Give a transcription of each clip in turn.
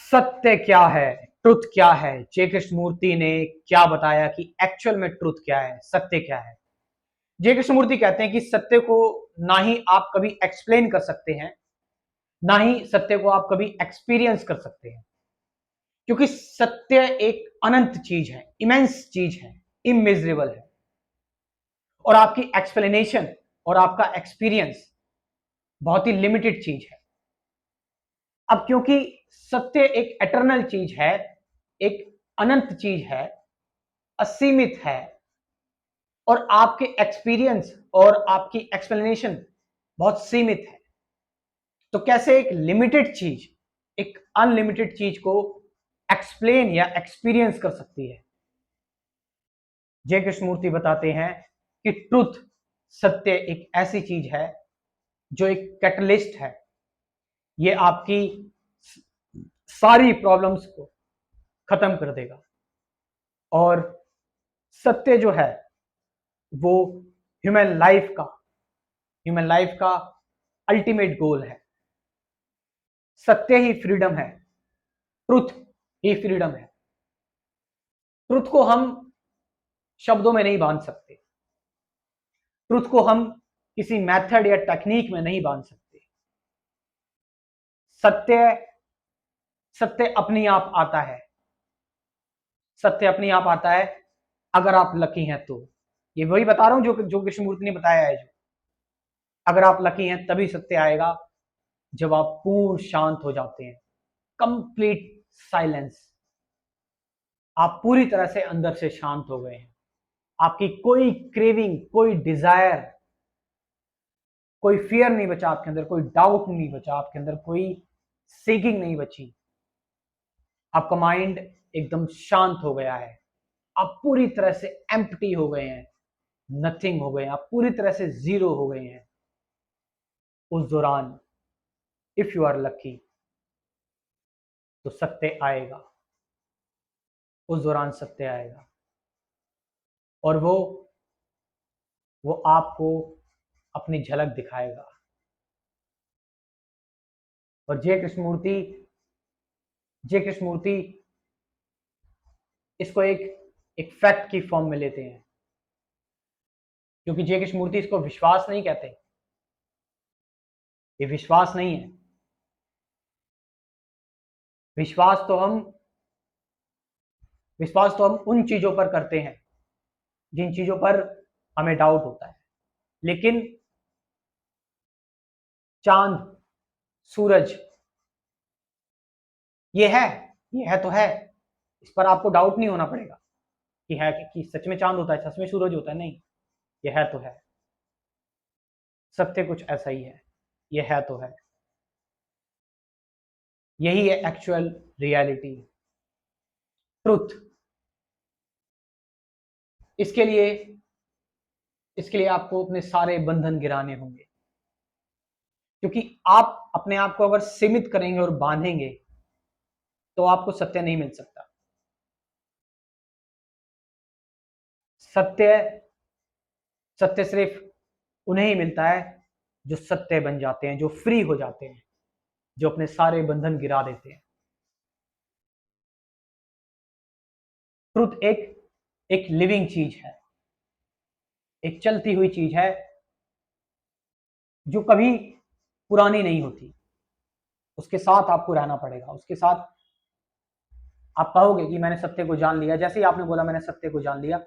सत्य क्या है, ट्रुथ क्या है, जे कृष्णमूर्ति ने क्या बताया कि एक्चुअल में ट्रुथ क्या है, सत्य क्या है। जे कृष्णमूर्ति कहते हैं कि सत्य को ना ही आप कभी एक्सप्लेन कर सकते हैं, ना ही सत्य को आप कभी एक्सपीरियंस कर सकते हैं, क्योंकि सत्य एक अनंत चीज है, इमेंस चीज है, इमेजरेबल है, और आपकी एक्सप्लेनेशन और आपका एक्सपीरियंस बहुत ही लिमिटेड चीज है। अब क्योंकि सत्य एक एटर्नल चीज है, एक अनंत चीज है, असीमित है, और आपके एक्सपीरियंस और आपकी एक्सप्लेनेशन बहुत सीमित है, तो कैसे एक लिमिटेड चीज एक अनलिमिटेड चीज को एक्सप्लेन या एक्सपीरियंस कर सकती है। जय कृष्णमूर्ति बताते हैं कि ट्रुथ, सत्य एक ऐसी चीज है जो एक कैटलिस्ट है। ये आपकी सारी प्रॉब्लम्स को खत्म कर देगा, और सत्य जो है वो ह्यूमन लाइफ का अल्टीमेट गोल है। सत्य ही फ्रीडम है, ट्रुथ ही फ्रीडम है। ट्रुथ को हम शब्दों में नहीं बांध सकते, ट्रुथ को हम किसी मेथड या टेक्निक में नहीं बांध सकते। सत्य सत्य अपने आप आता है, सत्य अपने आप आता है अगर आप लकी हैं तो। ये वही बता रहा हूं जो कृष्णमूर्ति ने बताया है। जो अगर आप लकी हैं तभी सत्य आएगा, जब आप पूर्ण शांत हो जाते हैं, कंप्लीट साइलेंस। आप पूरी तरह से अंदर से शांत हो गए हैं, आपकी कोई क्रेविंग, कोई डिजायर, कोई फियर नहीं बचा आपके अंदर, कोई डाउट नहीं बचा आपके अंदर, कोई सीकिंग नहीं बची। आपका माइंड एकदम शांत हो गया है, आप पूरी तरह से एम्प्टी हो गए हैं, नथिंग हो गए हैं, आप पूरी तरह से जीरो हो गए हैं। उस दौरान इफ यू आर लकी तो सत्य आएगा, उस दौरान सत्य आएगा, और वो आपको अपनी झलक दिखाएगा। और जय कृष्णमूर्ति इसको एक फैक्ट की फॉर्म में लेते हैं, क्योंकि जय कृष्णमूर्ति इसको विश्वास नहीं कहते, ये विश्वास नहीं है। विश्वास तो हम उन चीजों पर करते हैं जिन चीजों पर हमें डाउट होता है, लेकिन चांद, सूरज, ये है तो है, इस पर आपको डाउट नहीं होना पड़ेगा कि है कि सच में चांद होता है, सच में सूरज होता है। नहीं, ये है तो है। सत्य कुछ ऐसा ही है, ये है तो है। यही है एक्चुअल रियलिटी, ट्रुथ। इसके लिए आपको अपने सारे बंधन गिराने होंगे, क्योंकि आप अपने आप को अगर सीमित करेंगे और बांधेंगे तो आपको सत्य नहीं मिल सकता। सत्य सत्य सिर्फ उन्हें ही मिलता है जो सत्य बन जाते हैं, जो फ्री हो जाते हैं, जो अपने सारे बंधन गिरा देते हैं। ट्रुथ एक लिविंग चीज है, एक चलती हुई चीज है, जो कभी पुरानी नहीं होती। उसके साथ आपको रहना पड़ेगा, उसके साथ आप कहोगे कि मैंने सत्य को जान लिया। जैसे ही आपने बोला मैंने सत्य को जान लिया,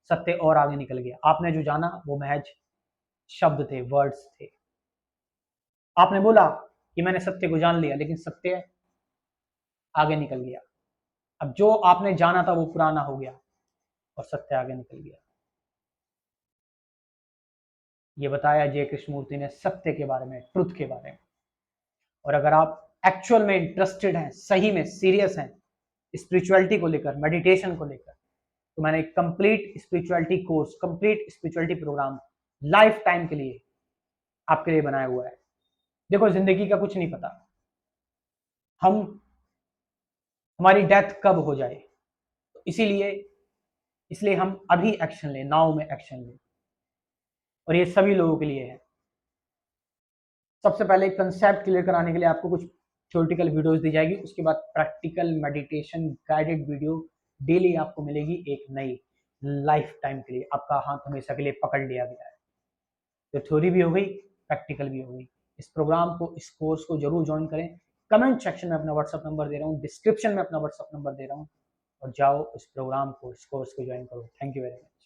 सत्य और आगे निकल गया। आपने जो जाना वो महज शब्द थे, वर्ड्स थे। आपने बोला कि मैंने सत्य को जान लिया, लेकिन सत्य आगे निकल गया। अब जो आपने जाना था वो पुराना हो गया और सत्य आगे निकल गया। ये बताया जय कृष्णमूर्ति ने सत्य के बारे में, ट्रुथ के बारे में। और अगर आप एक्चुअल में इंटरेस्टेड हैं, सही में सीरियस हैं स्पिरिचुअलिटी को लेकर, मेडिटेशन को लेकर, तो मैंने एक complete spirituality course, complete spirituality programme lifetime के लिए आपके लिए बनाया हुआ है। देखो, जिंदगी का कुछ नहीं पता, हमारी डेथ कब हो जाए, तो इसलिए हम अभी एक्शन लें, नाउ में एक्शन लें। और ये सभी लोगों के लिए है। सबसे पहले कंसेप्ट क्लियर कराने के लिए आपको कुछ थ्योरेटिकल वीडियोस दी जाएगी, उसके बाद practical meditation guided video daily आपको मिलेगी एक नई, लाइफ टाइम के लिए। आपका हाथ हमेशा के लिए पकड़ लिया गया है। तो थ्योरी भी हो गई, प्रैक्टिकल भी हो गई। इस प्रोग्राम को, इस कोर्स को जरूर ज्वाइन करें। कमेंट सेक्शन में अपना व्हाट्सअप नंबर दे रहा हूँ, डिस्क्रिप्शन में अपना व्हाट्सअप नंबर दे रहा हूँ, और जाओ इस प्रोग्राम को, इस कोर्स को ज्वाइन करो। Thank you very much.